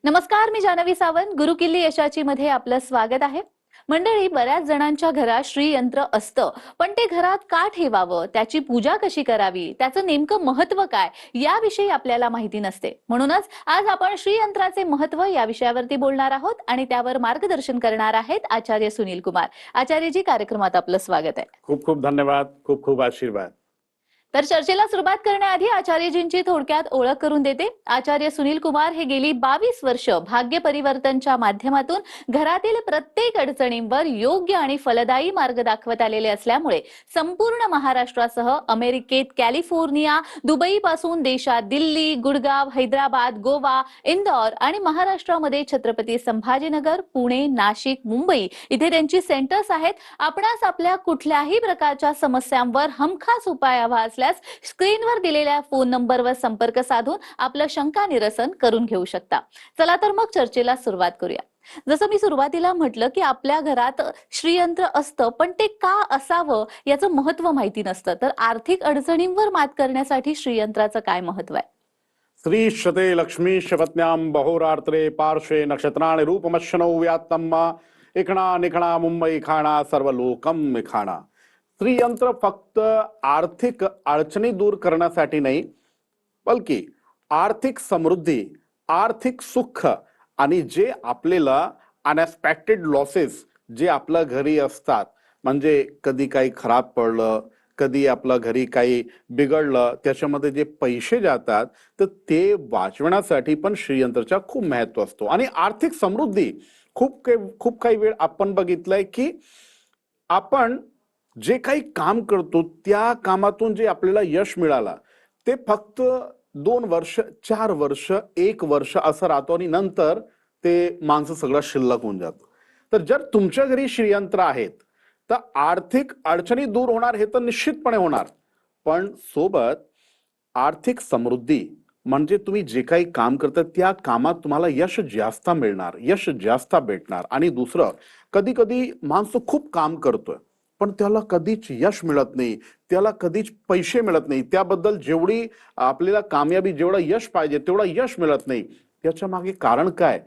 नमस्कार, मी जानवी सावंत. गुरुकिल्ली यशाची मध्ये आपलं स्वागत आहे. मंडळी, बऱ्याच जणांच्या घरात श्रीयंत्र असतं, पण ते घरात का ठेवावं, त्याची पूजा कशी करावी, त्याचं नेमकं महत्व काय, याविषयी आपल्याला माहिती नसते. म्हणूनच आज आपण श्रीयंत्राचे महत्व या विषयावरती बोलणार आहोत आणि त्यावर मार्गदर्शन करणार आहेत आचार्य सुनील कुमार. आचार्यजी, कार्यक्रमात आपलं स्वागत आहे. खूप खूप धन्यवाद. खूप खूप आशीर्वाद. तर चर्चेला सुरुवात करण्याआधी आचार्यजींची थोडक्यात ओळख करून देते. आचार्य सुनील कुमार हे गेली 22 वर्ष भाग्य परिवर्तनच्या माध्यमातून घरातील प्रत्येक अडचणींवर योग्य आणि फलदायी मार्ग दाखवत आलेले असल्यामुळे संपूर्ण महाराष्ट्रासह अमेरिकेत कॅलिफोर्निया, दुबई पासून देशात दिल्ली, गुडगाव, हैदराबाद, गोवा, इंदौर आणि महाराष्ट्रामध्ये छत्रपती संभाजीनगर, पुणे, नाशिक, मुंबई इथे त्यांची सेंटर्स आहेत. आपणास आपल्या कुठल्याही प्रकारच्या समस्यांवर हमखास उपाय हवा असल्यास स्क्रीनवर दिलेल्या फोन नंबरवर संपर्क साधून आपलं शंका निरसन करून घेऊ शकता. चला तर मग चर्चेला सुरुवात करूया. जसं मी सुरुवातीला म्हटलं की आपल्या घरात श्रीयंत्र असतं, पण ते का असावं याचं महत्व माहिती नसतं. तर आर्थिक अडचणींवर मात करण्यासाठी श्रीयंत्राचं काय महत्व आहे? श्री शते लक्ष्मी शपत्न्याम बहोरात्रे पार्श्वे नक्षत्राणि रूपमश्नौ व्यात्तम्मा इखणा निखणा मुंबई खाणा सर्व लोकम खाणा. श्रीयंत्र फक्त आर्थिक अडचणी दूर करण्यासाठी नाही, बल्कि आर्थिक समृद्धी, आर्थिक सुख आणि जे आपल्याला अनएक्सपेक्टेड लॉसेस जे आपल्या घरी असतात, म्हणजे कधी काही खराब पडलं, कधी आपल्या घरी काही बिघडलं, त्याच्यामध्ये जे पैसे जातात तर ते वाचवण्यासाठी पण श्रीयंत्राचा खूप महत्व असतो. आणि आर्थिक समृद्धी खूप काही वेळ आपण बघितलंय की आपण जे काही काम करतो त्या कामातून जे आपल्याला यश मिळाला ते फक्त 2 वर्ष, 4 वर्ष, 1 वर्ष असं राहतो आणि नंतर ते माणसं सगळं शिल्लक होऊन जातं. तर जर तुमच्या घरी श्रीयंत्र आहेत तर आर्थिक अडचणी दूर होणार, हे तर निश्चितपणे होणार, पण सोबत आर्थिक समृद्धी म्हणजे तुम्ही जे काही काम करता त्या कामात तुम्हाला यश जास्त मिळणार, यश जास्त भेटणार. आणि दुसरं, कधी कधी माणसं खूप काम करतोय पण त्याला कधीच यश मिळत नाही, त्याला कधीच पैसे मिळत नाही, त्याबद्दल जेवढी आपल्याला कामयाबी, जेवढं यश पाहिजे तेवढं यश मिळत नाही. त्याच्या मागे कारण काय?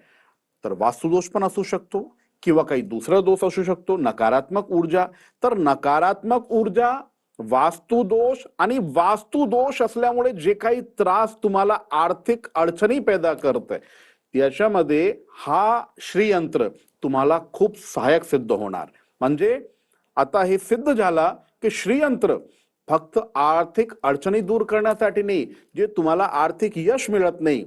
तर वास्तुदोष पण असू शकतो किंवा काही दुसरा दोष असू शकतो, नकारात्मक ऊर्जा. तर नकारात्मक ऊर्जा, वास्तुदोष आणि वास्तुदोष असल्यामुळे जे काही त्रास तुम्हाला आर्थिक अडचणी पैदा करतंय त्याच्यामध्ये हा श्रीयंत्र तुम्हाला खूप सहायक सिद्ध होणार. म्हणजे आता हे सिद्ध झाला की श्रीयंत्र फक्त आर्थिक अडचणी दूर करण्यासाठी नाही, जे तुम्हाला आर्थिक यश मिळत नाही,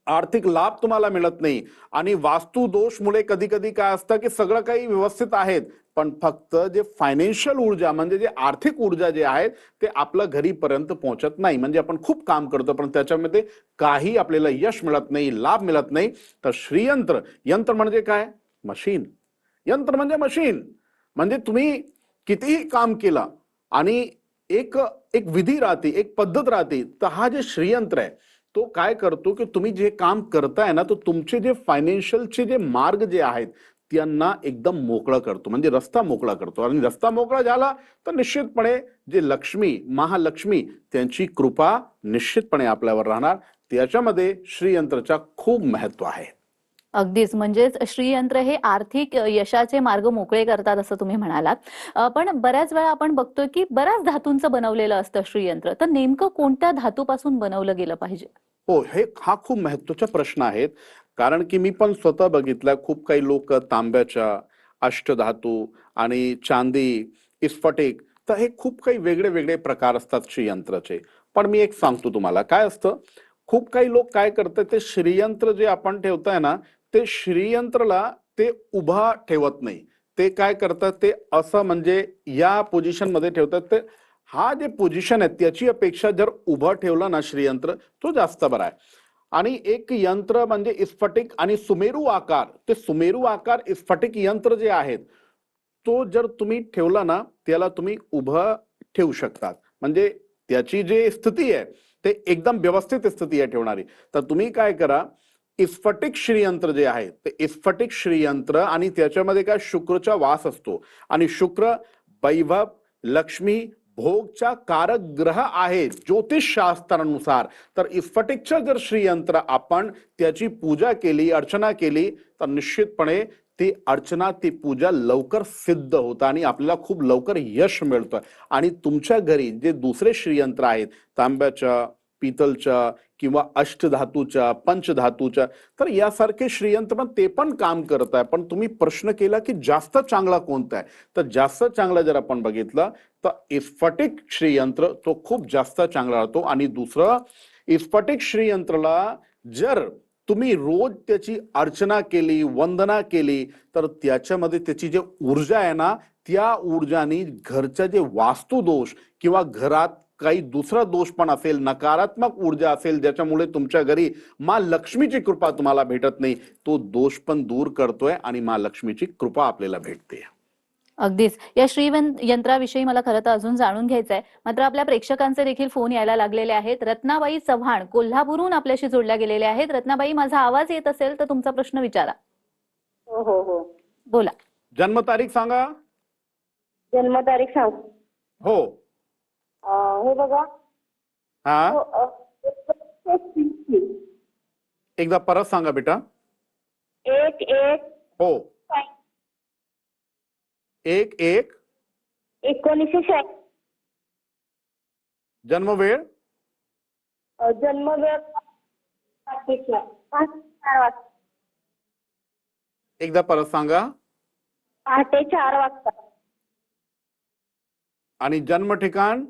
आर्थिक लाभ तुम्हाला मिळत नाही आणि वास्तु दोषमुळे कधी कधी काय असतं की सगळं काही व्यवस्थित आहेत पण फक्त जे फायनान्शियल ऊर्जा म्हणजे जे आर्थिक ऊर्जा जे आहे ते आपल्या घरीपर्यंत पोहोचत नाही. म्हणजे आपण खूप काम करतो पण त्याच्यामध्ये काही आपल्याला यश मिळत नाही, लाभ मिळत नाही. तर श्रीयंत्र, यंत्र म्हणजे काय? मशीन. यंत्र म्हणजे मशीन. म्हणजे तुम्ही कितीही काम केलं आणि एक एक विधी राहते, एक पद्धत राहते. तर हा जे श्रीयंत्र आहे तो काय करतो की तुम्ही जे काम करताय ना, तो तुमचे जे फायनान्शियलचे जे मार्ग जे आहेत त्यांना एकदम मोकळा करतो, म्हणजे रस्ता मोकळा करतो. आणि रस्ता मोकळा झाला तर निश्चितपणे जे लक्ष्मी, महालक्ष्मी त्यांची कृपा निश्चितपणे आपल्यावर राहणार. त्याच्यामध्ये श्रीयंत्राचा खूप महत्व आहे. अगदीच, म्हणजेच श्रीयंत्र हे आर्थिक यशाचे मार्ग मोकळे करतात असं तुम्ही म्हणालात. पण बऱ्याच वेळा आपण बघतोय की बऱ्याच धातूंचं बनवलेलं असतं श्रीयंत्र. तर नेमकं कोणत्या धातूपासून बनवलं गेलं पाहिजे? हो, हा खूप महत्त्वाचा प्रश्न आहे. कारण की मी पण स्वतः बघितलं, खूप काही लोक तांब्याच्या, अष्टधातू आणि चांदी, इस्फटिक, तर हे खूप काही वेगळे वेगळे प्रकार असतात श्रीयंत्राचे. पण मी एक सांगतो तुम्हाला काय असतं. खूप काही लोक काय करतात, ते श्रीयंत्र जे आपण ठेवताय ना, ते श्रीयंत्रला ते उभा ठेवत नाही. ते काय करतात, ते असं म्हणजे या पोझिशन मध्ये ठेवतात. ते हा जे पोझिशन आहे त्याची अपेक्षा जर उभं ठेवलं ना श्रीयंत्र, तो जास्त बरा आहे. आणि एक यंत्र म्हणजे इस्फटिक आणि सुमेरू आकार, ते सुमेरू आकार इस्फटिक यंत्र जे आहेत तो जर तुम्ही ठेवला ना त्याला तुम्ही उभं ठेवू शकतात. म्हणजे त्याची जी स्थिती आहे ते एकदम व्यवस्थित स्थिती आहे ठेवणारी. तर तुम्ही काय करा, इस्फटिक श्रीयंत्र जे आहे ते इस्फटिक श्रीयंत्र, आणि त्याच्यामध्ये काय शुक्रचा वास असतो. आणि शुक्र वैभव, लक्ष्मी, भोगच्या कारक ग्रह आहेत ज्योतिष शास्त्रानुसार, तर स्फटिकचं जर श्रीयंत्र आपण त्याची पूजा केली, अर्चना केली, तर निश्चितपणे ती अर्चना, ती पूजा लवकर सिद्ध होतं आणि आपल्याला खूप लवकर यश मिळतं. आणि तुमच्या घरी जे दुसरे श्रीयंत्र आहेत, तांब्याच्या, पितलच्या किंवा अष्टधातूच्या, पंचधातूच्या, तर यासारखे श्रीयंत्र पण ते पण काम करत आहे. पण तुम्ही प्रश्न केला की जास्त चांगला कोणता आहे, तर जास्त चांगला जर आपण बघितलं तर स्फटिक श्रीयंत्र तो खूप जास्त चांगला राहतो. आणि दुसरं, स्फटिक श्रीयंत्राला जर तुम्ही रोज त्याची अर्चना केली, वंदना केली, तर त्याच्यामध्ये त्याची जे ऊर्जा आहे ना, त्या ऊर्जाने घरच्या जे वास्तुदोष किंवा घरात काही दुसरा दोष पण असेल, नकारात्मक ऊर्जा असेल ज्याच्यामुळे तुमच्या घरी माँ लक्ष्मीची कृपा तुम्हाला भेटत नाही, तो दोष पण दूर करतोय आणि माँ लक्ष्मीची कृपा आपल्याला भेटते. अगदीच. या यंत्राविषयी मला खरं तर अजून जाणून घ्यायचं आहे. मात्र आपल्या प्रेक्षकांचे देखील फोन यायला लागलेले आहेत. रत्नाबाई चव्हाण कोल्हापूरहून आपल्याशी जोडल्या गेलेल्या आहेत. रत्नाबाई, माझा आवाज येत असेल तर तुमचा प्रश्न विचारा. हो हो हो. बोला. जन्मतारीख सांगा. जन्मतारीख सांग. हो. हे बघा. हा, हो, 1980. एकदा परत सांगा बेटा. 1-1. हो, 1-1. 1986. जन्मवेळ. जन्मवेळ 4 वाजता. एकदा परत सांगा. पहाटे 4 वाजता. आणि जन्म ठिकाण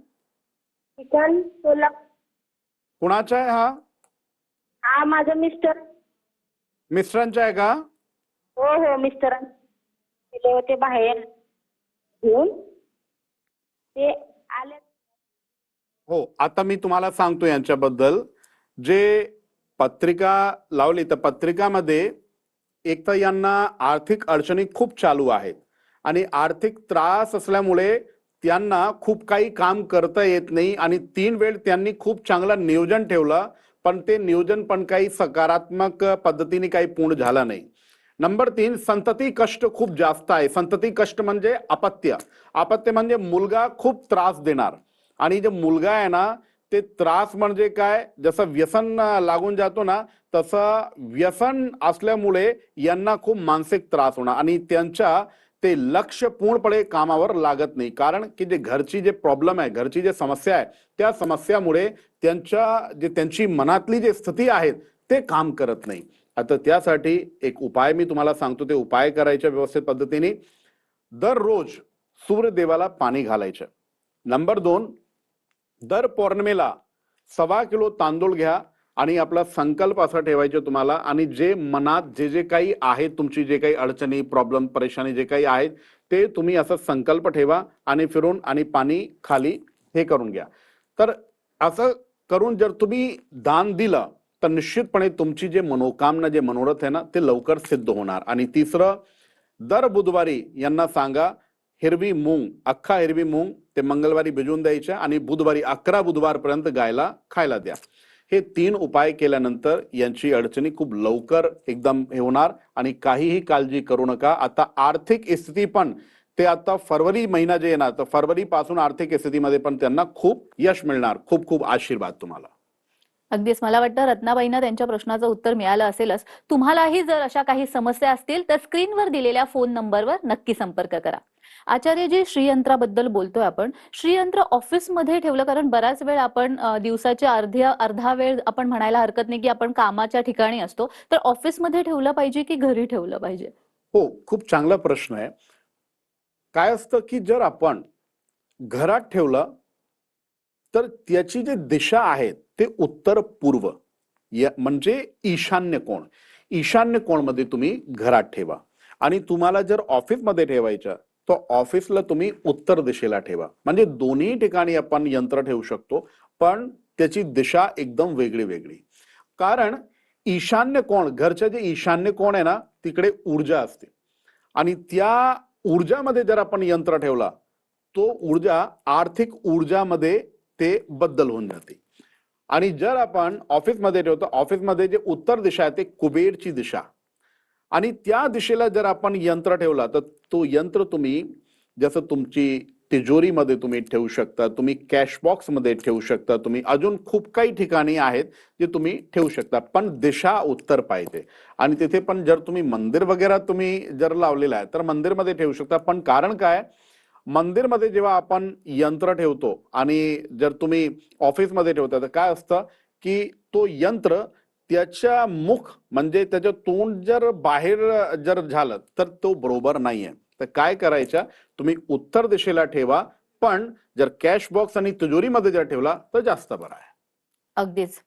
ठिकाण कोल्हापूर. कुणाचा आहे हा? हा माझं मिस्टर. मिस्टरांचा आहे का? हो हो, मिस्टर गेले होते बाहेर घेऊन, ते आले. हो, आता मी तुम्हाला सांगतो यांच्याबद्दल. जे पत्रिका लावली तर पत्रिकामध्ये एक तर यांना आर्थिक अडचणी खूप चालू आहेत आणि आर्थिक त्रास असल्यामुळे त्यांना खूप काही काम करता येत नाही आणि 3 वेळ त्यांनी खूप चांगला नियोजन ठेवलं, पण ते नियोजन पण काही सकारात्मक पद्धतीने काही पूर्ण झालं नाही. नंबर 3, संतती कष्ट खूप जास्त आहे. संतती कष्ट म्हणजे अपत्य. अपत्य म्हणजे मुलगा खूप त्रास देणार. आणि जे मुलगा आहे ना, ते त्रास म्हणजे काय, जसं व्यसन लागून जातो ना, तसं व्यसन असल्यामुळे यांना खूप मानसिक त्रास होणार आणि त्यांच्या ते लक्ष पूर्णपणे कामावर लागत नाही. कारण की जे घरची जे प्रॉब्लेम आहे, घरची जे समस्या आहे, त्या समस्यामुळे त्यांची मनातली जे स्थिती आहेत ते काम करत नाही. आता त्यासाठी एक उपाय मी तुम्हाला सांगतो. ते उपाय करायच्या व्यवस्थित पद्धतीने. दररोज सूर्यदेवाला पाणी घालायचं. नंबर 2, दर पौर्णिमेला 1.25 किलो तांदूळ घ्या आणि आपला संकल्प असा ठेवायचा तुम्हाला, आणि जे मनात जे काही आहे, तुमची जे काही अडचणी, प्रॉब्लेम, परेशानी जे काही आहेत, ते तुम्ही असा संकल्प ठेवा आणि फिरून आणि पाणी खाली हे करून घ्या. तर असं करून जर तुम्ही दान दिलं तर निश्चितपणे तुमची जे मनोकामना, जे मनोरथ आहे ना, ते लवकर सिद्ध होणार. आणि तिसरं, दर बुधवारी यांना सांगा हिरवी मूंग, अख्खा हिरवी मूंग ते मंगळवारी भिजवून द्यायच्या आणि बुधवारी 11 बुधवारपर्यंत गायला खायला द्या. हे 3 उपाय केल्यानंतर यांची अडचणी खूप लवकर एकदम हे होणार आणि काहीही काळजी करू नका. आता आर्थिक स्थिती पण ते आता फरवरी महिना जे येणार, तर फरवरी पासून आर्थिक स्थितीमध्ये पण त्यांना खूप यश मिळणार. खूप खूप आशीर्वाद तुम्हाला. अगदीच. मला वाटतं रत्नाबाईंना त्यांच्या प्रश्नाचं उत्तर मिळालं असेलच. तुम्हालाही जर अशा काही समस्या असतील तर स्क्रीनवर दिलेल्या फोन नंबरवर नक्की संपर्क करा. आचार्यजी, श्रीयंत्राबद्दल बोलतोय आपण. श्रीयंत्र ऑफिसमध्ये ठेवलं, कारण बराच वेळ आपण दिवसाच्या अर्धा वेळ आपण म्हणायला हरकत नाही की आपण कामाच्या ठिकाणी असतो, तर ऑफिसमध्ये ठेवलं पाहिजे की घरी ठेवलं पाहिजे? हो, खूप चांगला प्रश्न आहे. काय असतं की जर आपण घरात ठेवलं तर त्याची जी दिशा आहे ते उत्तर पूर्व, म्हणजे ईशान्य कोण. ईशान्य कोणमध्ये तुम्ही घरात ठेवा. आणि तुम्हाला जर ऑफिसमध्ये ठेवायचं तर ऑफिसला तुम्ही उत्तर दिशेला ठेवा. म्हणजे दोन्ही ठिकाणी आपण यंत्र ठेवू शकतो, पण त्याची दिशा एकदम वेगळी वेगळी. कारण ईशान्य कोण, घरचे जे ईशान्य कोण आहे ना, तिकडे ऊर्जा असते आणि त्या ऊर्जामध्ये जर आपण यंत्र ठेवला तो ऊर्जा आर्थिक ऊर्जामध्ये ते बदल होऊन जाते. आणि जर आपण ऑफिसमध्ये ठेवतो, ऑफिसमध्ये जे उत्तर दिशा आहे ते कुबेरची दिशा, आणि त्या दिशेला जर आपण यंत्र ठेवला तर तो यंत्र तुम्ही जसं तुमची तिजोरीमध्ये तुम्ही ठेवू शकता, तुम्ही कॅश बॉक्समध्ये ठेवू शकता, तुम्ही अजून खूप काही ठिकाणी आहेत जे तुम्ही ठेवू शकता, पण दिशा उत्तर पाहिजे. आणि तिथे पण जर तुम्ही मंदिर वगैरे तुम्ही जर लावलेलं आहे तर मंदिरमध्ये ठेवू शकता. पण कारण काय, मंदिरमध्ये जेव्हा आपण यंत्र ठेवतो आणि जर तुम्ही ऑफिसमध्ये ठेवता तर काय असतं की तो यंत्र त्याच्या मुख म्हणजे त्याचं तोंड जर बाहेर जर झालं तर तो बरोबर नाहीये. तर काय करायचं, तुम्ही उत्तर दिशेला ठेवा, पण जर कॅश बॉक्स आणि तिजोरीमध्ये जर ठेवला तर जास्त बरं आहे. अगदीच.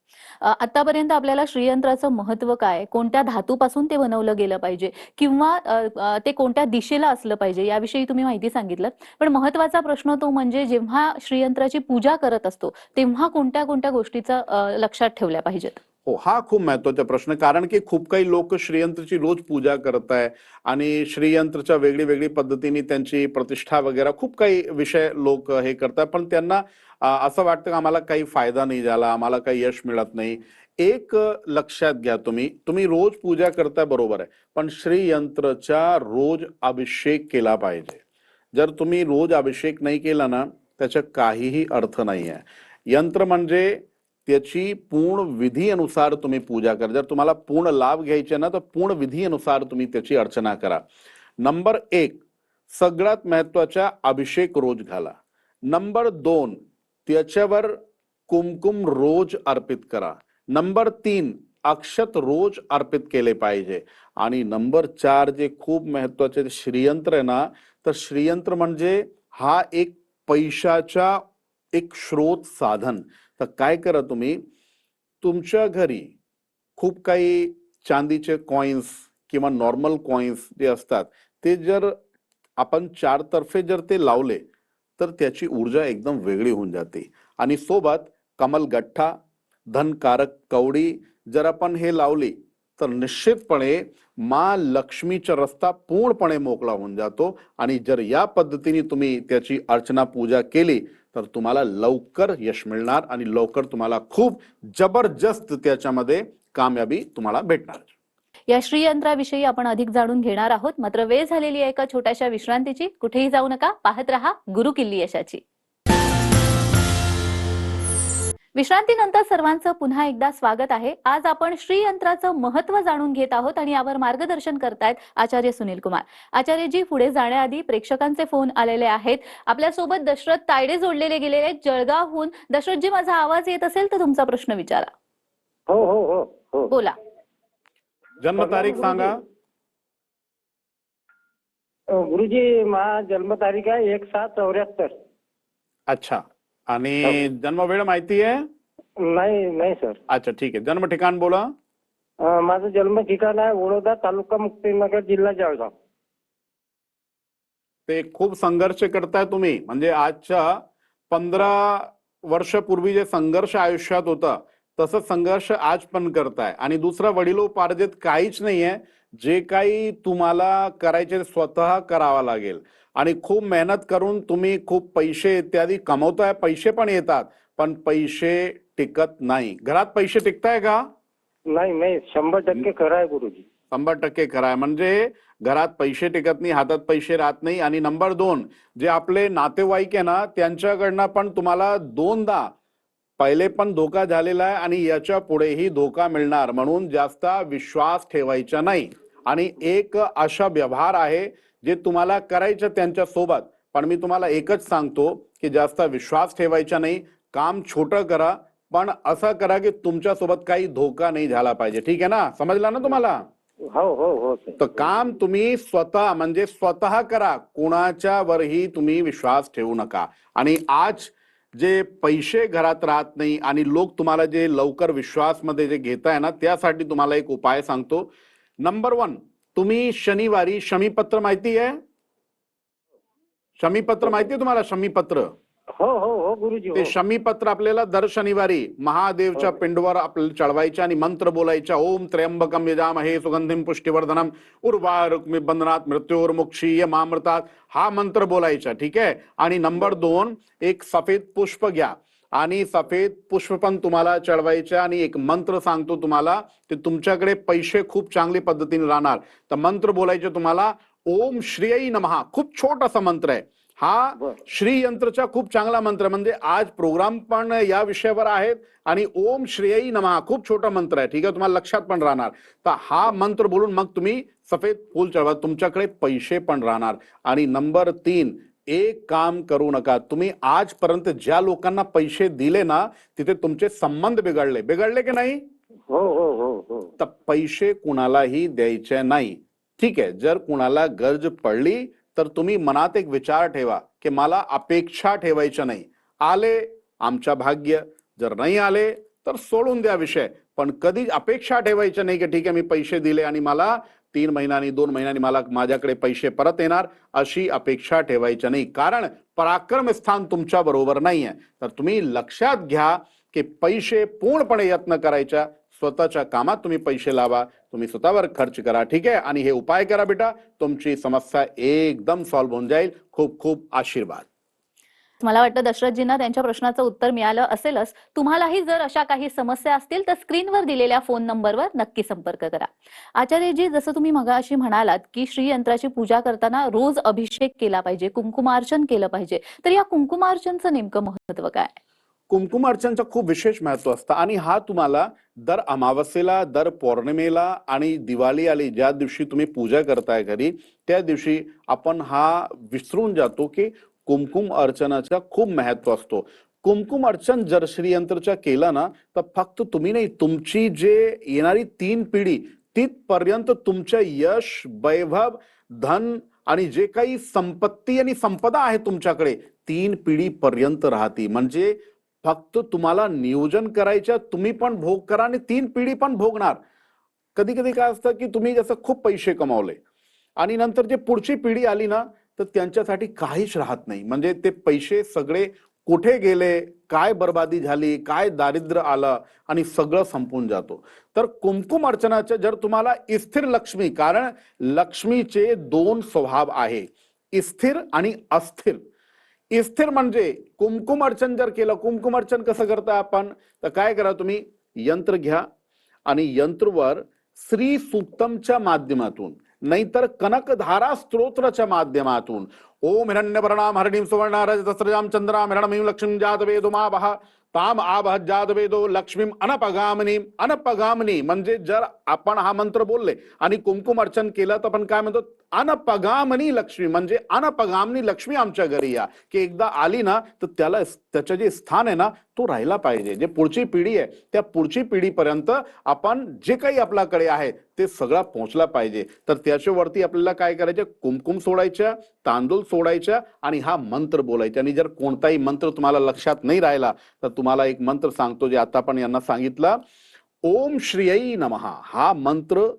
आतापर्यंत आपल्याला श्रीयंत्राचं महत्व काय, कोणत्या धातूपासून ते बनवलं गेलं पाहिजे किंवा ते कोणत्या दिशेला असलं पाहिजे याविषयी तुम्ही माहिती सांगितलं. पण महत्वाचा प्रश्न तो म्हणजे जेव्हा श्रीयंत्राची पूजा करत असतो तेव्हा कोणत्या कोणत्या गोष्टीचा लक्षात ठेवल्या पाहिजेत? हो, हा खूप महत्वाचा प्रश्न, कारण की खूप काही लोक श्रीयंत्राची रोज पूजा करत आहे आणि श्रीयंत्राच्या वेगळी वेगळी पद्धतीने त्यांची प्रतिष्ठा वगैरे खूप काही विषय लोक हे करतात, पण त्यांना असं वाटतं की आम्हाला काही फायदा नाही झाला, आम्हाला काही यश मिळत नाही. एक लक्षात घ्या, तुम्ही तुम्ही रोज पूजा करता बरोबर आहे, पण श्रीयंत्राचा रोज अभिषेक केला पाहिजे. जर तुम्ही रोज अभिषेक नाही केला ना त्याचा काहीही अर्थ नाही आहे. यंत्र म्हणजे त्याची पूर्ण विधीनुसार तुम्ही पूजा करा. जर तुम्हाला पूर्ण लाभ घ्यायचे ना तर पूर्ण विधीनुसार तुम्ही त्याची अर्चना करा. नंबर 1, सगळ्यात महत्वाचा अभिषेक रोज घाला. नंबर 2, त्याच्यावर कुमकुम रोज अर्पित करा. नंबर 3, अक्षत रोज अर्पित केले पाहिजे. आणि नंबर 4 जे खूप महत्वाचे श्रीयंत्र आहे ना, तर श्रीयंत्र म्हणजे हा एक पैशाचा एक स्रोत साधन. तर काय करा, तुम्ही तुमच्या घरी खूप काही चांदीचे कॉइन्स किंवा नॉर्मल कॉइन्स जे असतात ते जर आपण चार तर्फे जर ते लावले तर त्याची ऊर्जा एकदम वेगळी होऊन जाते. आणि सोबत कमल गठ्ठा, धनकारक कवडी जर आपण हे लावली तर निश्चितपणे माँ लक्ष्मीचा रस्ता पूर्णपणे मोकळा होऊन जातो. आणि जर या पद्धतीने तुम्ही त्याची अर्चना पूजा केली तर तुम्हाला लवकर यश मिळणार आणि लवकर तुम्हाला खूप जबरदस्त त्याच्यामध्ये कामयाबी तुम्हाला भेटणार. या श्रीयंत्राविषयी आपण अधिक जाणून घेणार आहोत, मात्र वेळ झालेली आहे एका छोट्याशा विश्रांतीची. कुठेही जाऊ नका, पाहत रहा गुरु किल्ली यशाची. विश्रांतीनंतर सर्वांचं पुन्हा एकदा स्वागत आहे. आज आपण श्रीयंत्राचं महत्व जाणून घेत आहोत आणि यावर मार्गदर्शन करतायत आचार्य सुनील कुमार. आचार्यजी, पुढे जाण्याआधी प्रेक्षकांचे फोन आलेले आहेत. आपल्यासोबत दशरथ तायडे जोडलेले गेलेले आहेत जळगावहून. दशरथजी, माझा आवाज येत असेल तर तुमचा प्रश्न विचारा. हो हो हो हो बोला. जन्मतारीख सांगा. गुरुजी, माझा जन्मतारीख आहे 1/7/74. अच्छा, आणि जन्म वेळ माहिती आहे? नाही नाही सर. अच्छा, ठीक आहे. जन्म ठिकाण बोला. माझं जन्म ठिकाण आहे वडोदा, तालुका मुक्तीनगर, जिल्हा जळगाव. ते खूप संघर्ष करताय तुम्ही, म्हणजे आजच्या 15 वर्षापूर्वी जे संघर्ष आयुष्यात होता तसंच संघर्ष आज पण करताय. आणि दुसरा वडिलोपार्जित काहीच नाहीये. जे काही तुम्हाला करायचे ते स्वतः करावा लागेल. आणि खूप मेहनत करून तुम्ही खूप पैसे इत्यादी कमवताय, पैसे पण येतात, पण पैसे टिकत नाही. घरात पैसे टिकताय का? नाही नाही, 100% खरं आहे गुरुजी. 100% खरं आहे. म्हणजे घरात पैसे टिकत नाही, हातात पैसे राहत नाही. आणि नंबर 2, जे आपले नातेवाईक आहे ना त्यांच्याकडनं पण तुम्हाला 2दा पहिले पण धोका झालेला आहे आणि याच्या पुढेही धोका मिळणार. म्हणून जास्त विश्वास ठेवायचा नाही. आणि एक अशा व्यवहार आहे जे तुम्हाला करायचं त्यांच्या सोबत, पण मी तुम्हाला एकच सांगतो की जास्त विश्वास ठेवायचा नाही. काम छोटं करा, पण असं करा की तुमच्या सोबत काही धोका नाही झाला पाहिजे. ठीक आहे ना, समजला ना तुम्हाला? हो हो हो सर. तर काम तुम्ही स्वतः म्हणजे स्वतः करा, कोणाच्या वरही तुम्ही विश्वास ठेवू नका. आणि आज जे पैसे घरात राहत नाही आणि लोक तुम्हाला जे लवकर विश्वासमध्ये जे घेताय ना त्यासाठी तुम्हाला एक उपाय सांगतो. नंबर 1, तुम्ही शनिवारी शमीपत्र माहिती आहे? शमीपत्र माहिती आहे तुम्हाला? शमीपत्र, हो हो हो गुरुजी. ते हो शमीपत्र आपल्याला दर शनिवारी महादेवच्या पिंडवर आपल्याला चढवायचे आणि मंत्र बोलायचा. ओम त्र्यंबकम यजामहे सुगंधिम पुष्टिवर्धनम उर्वारुक्मी बंधनात मृत्योर्मुक्षीय मामृतात, हा मंत्र बोलायचा. ठीक आहे. आणि नंबर 2, एक सफेद पुष्प घ्या आणि सफेद पुष्प पण तुम्हाला चढवायचे आणि एक मंत्र सांगतो तुम्हाला, ते तुमच्याकडे पैसे खूप चांगली पद्धतीने राहणार. तर मंत्र बोलायचे तुम्हाला, ओम श्रेय नमः. खूप छोटासा मंत्र आहे. हा बर. श्रीयंत्रचा खूप चांगला मंत्र, म्हणजे आज प्रोग्राम पण या विषयावर आहेत आणि ओम श्रेयी नमः खूप छोटा मंत्र आहे, ठीक आहे, तुम्हाला लक्षात पण राहणार. तर हा मंत्र बोलून मग तुम्ही सफेद फूल चढवा, तुमच्याकडे पैसे पण राहणार. आणि नंबर 3, एक काम करू नका, तुम्ही आजपर्यंत ज्या लोकांना पैसे दिले ना तिथे तुमचे संबंध बिघडले बिघडले की नाही? हो हो हो हो. तर पैसे कुणालाही द्यायचे नाही, ठीक आहे. जर कुणाला गरज पडली तर तुम्ही मनात एक विचार ठेवा की मला अपेक्षा ठेवायच्या नाही. आले आमच्या भाग्य, जर नाही आले तर सोडून द्या विषय, पण कधी अपेक्षा ठेवायच्या नाही की ठीक आहे मी पैसे दिले आणि मला 3 महिन्यांनी 2 महिन्यांनी मला माझ्याकडे पैसे परत येणार, अशी अपेक्षा ठेवायच्या नाही. कारण पराक्रम स्थान तुमच्या बरोबर नाहीये. तर तुम्ही लक्षात घ्या की पैसे पूर्णपणे यत्न करायच्या, स्वतःच्या कामात तुम्ही पैसे लावा, तुम्ही स्वतःवर खर्च करा, ठीक आहे. आणि हे उपाय करा बेटा, तुमची समस्या एकदम सॉल्व्ह होऊन जाईल. खूप खूप आशीर्वाद. मला वाटतं दशरथजींना त्यांच्या प्रश्नाचं उत्तर मिळालं असेलच. तुम्हालाही जर अशा काही समस्या असतील तर स्क्रीनवर दिलेल्या फोन नंबरवर नक्की संपर्क करा. आचार्यजी, जसं तुम्ही मगाशी म्हणालात की श्रीयंत्राची पूजा करताना रोज अभिषेक केला पाहिजे, कुंकुमार्चन केलं पाहिजे, तर या कुंकुमार्चनचं नेमकं महत्व काय? कुंकुमार्चनचं खूप विशेष महत्व असतं आणि हा तुम्हाला दर अमावस्येला, दर पौर्णिमेला आणि दिवाळी आली ज्या दिवशी तुम्ही पूजा करताय घरी, त्या दिवशी आपण हा विसरून जातो की कुंकुम अर्चनाचा खूप महत्व असतो. कुंकुम अर्चन जर श्रीयंत्रच्या केलं ना तर फक्त तुम्ही नाही, तुमची जे येणारी 3 पिढी तिथपर्यंत तुमचं यश, वैभव, धन आणि जे काही संपत्ती आणि संपदा आहे तुमच्याकडे 3 पिढीपर्यंत राहते. म्हणजे फक्त तुम्हाला नियोजन करायचं, तुम्ही पण भोग करा आणि 3 पिढी पण भोगणार. कधी कधी काय असतं की तुम्ही जसं खूप पैसे कमावले आणि नंतर जे पुढची पिढी आली ना तर त्यांच्यासाठी काहीच राहत नाही. म्हणजे ते पैसे सगळे कुठे गेले, काय बर्बादी झाली, काय दारिद्र्य आलं आणि सगळं संपून जातो. तर कुंकुम अर्चनाचं जर तुम्हाला स्थिर लक्ष्मी, कारण लक्ष्मीचे 2 स्वभाव आहे, स्थिर आणि अस्थिर. स्थिर म्हणजे कुंकुम अर्चन जर केलं, कुंकुम अर्चन कसं करता आपण, तर काय करा, तुम्ही यंत्र घ्या आणि यंत्रवर श्री सूक्तमच्या माध्यमातून नाहीतर कनकधारा स्तोत्राच्या माध्यमातून ओम हिरण्यवर्णाम हरिणीम सुवर्णा रजतस्रजाम चंद्राम हिरणमयीं लक्ष्मीं जातवेदो मावह ताम आबह जातवेदो लक्ष्मीम अनपगामिनी. अनपगामिनी म्हणजे जर आपण हा मंत्र बोलले आणि कुंकुम अर्चन केलं तर आपण काय म्हणतो, अनपगामिनी लक्ष्मी, म्हणजे अनपगामिनी लक्ष्मी आमच्या घरी या, की एकदा आली ना तर त्याला त्याचं जे स्थान आहे ना तो राहिला पाहिजे. जे पुढची पिढी आहे त्या पुढची पिढीपर्यंत आपण जे काही आपल्याकडे आहे ते सगळं पोहोचला पाहिजे. तर त्याच्यावरती आपल्याला काय करायचं, कुंकुम सोडायच्या, तांदूळ सोडायच्या आणि हा मंत्र बोलायचा. आणि जर कोणताही मंत्र तुम्हाला लक्षात नाही राहिला तर तुम्हाला एक मंत्र सांगतो जे आता पण यांना सांगितलं, ओम श्रेयी नमः. हा मंत्र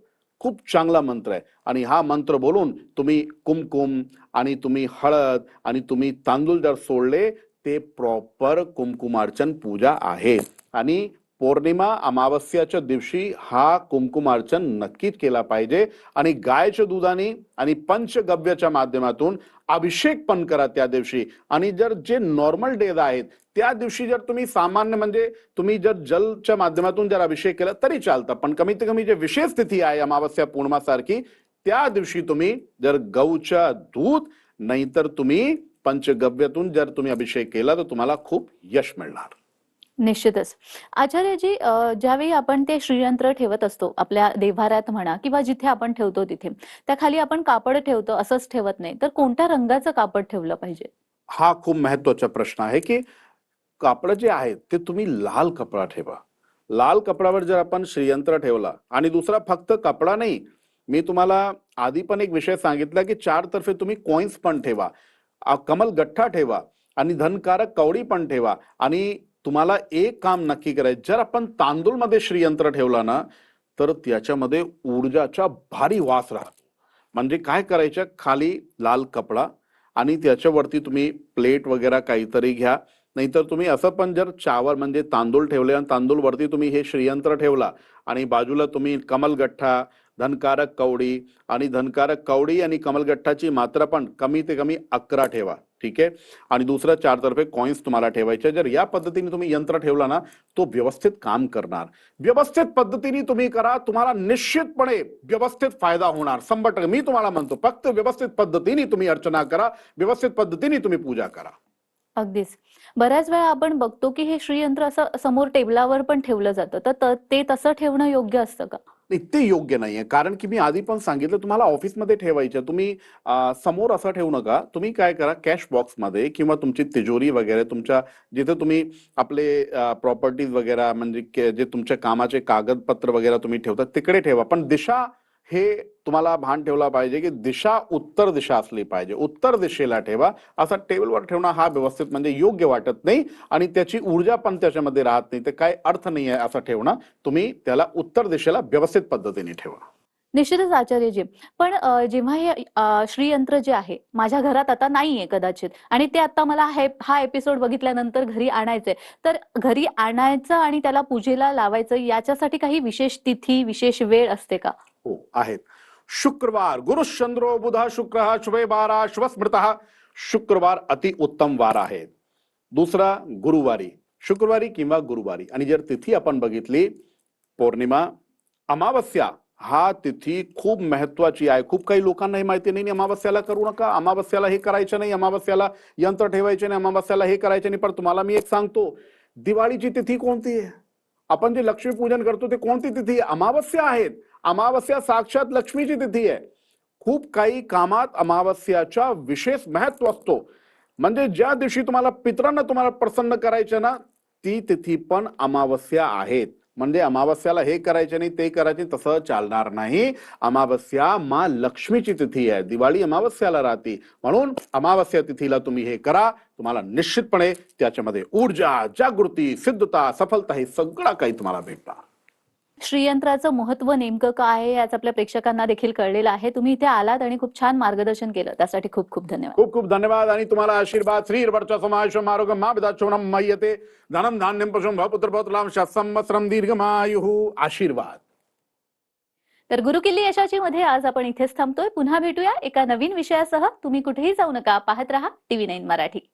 खूप चांगला मंत्र आहे आणि हा मंत्र बोलून तुम्ही कुंकुम आणि तुम्ही हळद आणि तुम्ही तांदूळ जर सोडले ते प्रॉपर कुंकुमार्चन पूजा आहे. आणि पौर्णिमा अमावस्याच्या दिवशी हा कुंकुमार्चन नक्कीच केला पाहिजे. आणि गायच्या दुधाने आणि पंचगव्याच्या माध्यमातून अभिषेक पण करा त्या दिवशी. आणि जर जे नॉर्मल डेज आहेत त्या दिवशी जर तुम्ही सामान्य म्हणजे तुम्ही जर जलच्या माध्यमातून जर अभिषेक केला तरी चालतं, पण कमीत कमी जे विशेष तिथी आहे अमावस्या पौर्णिमा सारखी त्या दिवशी तुम्ही जर गौच्या दूध नाहीतर तुम्ही पंचगव्यातून जर तुम्ही अभिषेक केला तर तुम्हाला खूप यश मिळणार. निश्चितच. आचार्यजी, ज्यावेळी आपण ते श्रीयंत्र ठेवत असतो आपल्या देव्हाऱ्यात म्हणा किंवा जिथे आपण ठेवतो तिथे, त्या खाली आपण कापड ठेवतो, असंच ठेवत नाही, तर कोणत्या रंगाचं कापड ठेवलं पाहिजे? हा खूप महत्वाचा प्रश्न आहे की कापड जे आहे ते तुम्ही लाल कपडा ठेवा. लाल कपड्यावर जर आपण श्रीयंत्र ठेवला आणि दुसरा फक्त कपडा नाही, मी तुम्हाला आधी पण एक विषय सांगितला की 4 तर्फे तुम्ही कॉइन्स पण ठेवा, कमल गठ्ठा ठेवा आणि धनकारक कवडी पण ठेवा. आणि तुम्हाला एक काम नक्की करायचं, जर आपण तांदूळ मध्ये श्रीयंत्र ठेवला ना तर त्याच्यामध्ये ऊर्जाचा भारी वास राहतो. म्हणजे काय करायचं, खाली लाल कपडा आणि त्याच्यावरती तुम्ही प्लेट वगैरे काहीतरी घ्या, नाहीतर तुम्ही असं पण जर चावल म्हणजे तांदूळ ठेवले आणि तांदूळ वरती तुम्ही हे श्रीयंत्र ठेवला आणि बाजूला तुम्ही कमलगठ्ठा धनकारक कवडी आणि धनकारक कवडी आणि कमलगठ्ठाची मात्रा पण कमी ते कमी 11 ठेवा. ठीक आहे. आणि दुसरं 4 तर्फे कॉइन्स तुम्हाला ठेवायचे. जर या पद्धतीने तुम्ही यंत्र ठेवला ना तो व्यवस्थित काम करणार. व्यवस्थित पद्धतीने तुम्ही करा, तुम्हाला निश्चितपणे व्यवस्थित फायदा होणार 100%. मी तुम्हाला म्हणतो फक्त व्यवस्थित पद्धतीने तुम्ही अर्चना करा, व्यवस्थित पद्धतीने तुम्ही पूजा करा. अगदीच. बऱ्याच वेळा आपण बघतो की हे श्रीयंत्र असं समोर टेबलावर पण ठेवलं जातं. तर ते तसं ठेवणं योग्य असतं का? नाही, ते योग्य नाहीये. कारण की मी आधी पण सांगितलं तुम्हाला ऑफिसमध्ये ठेवायचं. तुम्ही समोर असं ठेवू नका. तुम्ही काय करा, कॅश बॉक्समध्ये किंवा तुमची तिजोरी वगैरे तुमच्या जिथे तुम्ही आपले प्रॉपर्टीज वगैरे म्हणजे जे तुमच्या कामाचे कागदपत्र वगैरे तुम्ही ठेवता तिकडे ठेवा. पण दिशा हे तुम्हाला भान ठेवला पाहिजे की दिशा उत्तर दिशा असली पाहिजे. उत्तर दिशेला ठेवा. असा टेबलवर ठेवणं हा व्यवस्थित म्हणजे योग्य वाटत नाही आणि त्याची ऊर्जा पण त्याच्यामध्ये राहत नाही. तर काय अर्थ नाही आहे असं ठेवणं. तुम्ही त्याला उत्तर दिशेला व्यवस्थित पद्धतीने ठेवा. निश्चितच आचार्यजी. पण जेव्हा हे श्रीयंत्र जे आहे माझ्या घरात आता नाहीये कदाचित आणि ते आता मला हा एपिसोड बघितल्यानंतर घरी आणायचंय. तर घरी आणायचं आणि त्याला पूजेला लावायचं याच्यासाठी काही विशेष तिथी, विशेष वेळ असते का? हो आहेत. शुक्रवार गुरुश्चंद्रो बुध शुक्र शुभे बारा शुभस्मृत. शुक्रवार अति उत्तम वार आहे. दुसरा गुरुवारी, शुक्रवारी किंवा गुरुवारी. आणि जर तिथी आपण बघितली पौर्णिमा, अमावस्या हा तिथी खूप महत्वाची आहे. खूप काही लोकांना हे माहिती नाही. अमावस्याला करू नका, अमावस्याला हे करायचं नाही, अमावस्याला यंत्र ठेवायचे नाही, अमावस्याला हे करायचे नाही. पण तुम्हाला मी एक सांगतो, दिवाळीची तिथी कोणती आहे? आपण जे लक्ष्मीपूजन करतो ते कोणती तिथी आहे? अमावस्या आहेत. अमावस्या साक्षात लक्ष्मीची तिथी आहे. खूप काही कामात अमावस्याचा विशेष महत्व असतो. म्हणजे ज्या दिवशी तुम्हाला पितरांना तुम्हाला प्रसन्न करायचं ना ती तिथी पण अमावस्या आहेत. म्हणजे अमावस्याला हे करायचे नाही ते करायचे तसं चालणार नाही. अमावस्या मा लक्ष्मीची तिथी आहे. दिवाळी अमावस्याला राहते. म्हणून अमावस्या तिथीला तुम्ही हे करा. तुम्हाला निश्चितपणे त्याच्यामध्ये ऊर्जा, जागृती, सिद्धता, सफलता हे सगळं काही तुम्हाला भेटणार. श्रीयंत्राचं महत्व नेमकं काय आहे याचं आपल्या प्रेक्षकांना देखील कळलेलं आहे. तुम्ही इथे आलात आणि खूप छान मार्गदर्शन केलं. त्यासाठी खूप खूप धन्यवाद. खूप खूप धन्यवाद. आणि तुम्हाला आशीर्वाद. श्रीर्वर्चा समायुष्यम आरोग्यम माभिदाचोणम मय्यते धनम धान्यम पशुम भवपुत्र भवतलाम संवत्सरम दीर्घमायुः. आशीर्वाद. तर गुरुकिल्ली यशाची मध्ये आज आपण इथेच थांबतोय. पुन्हा भेटूया एका नवीन विषयासह. तुम्ही कुठेही जाऊ नका. पाहत रहा TV9 मराठी.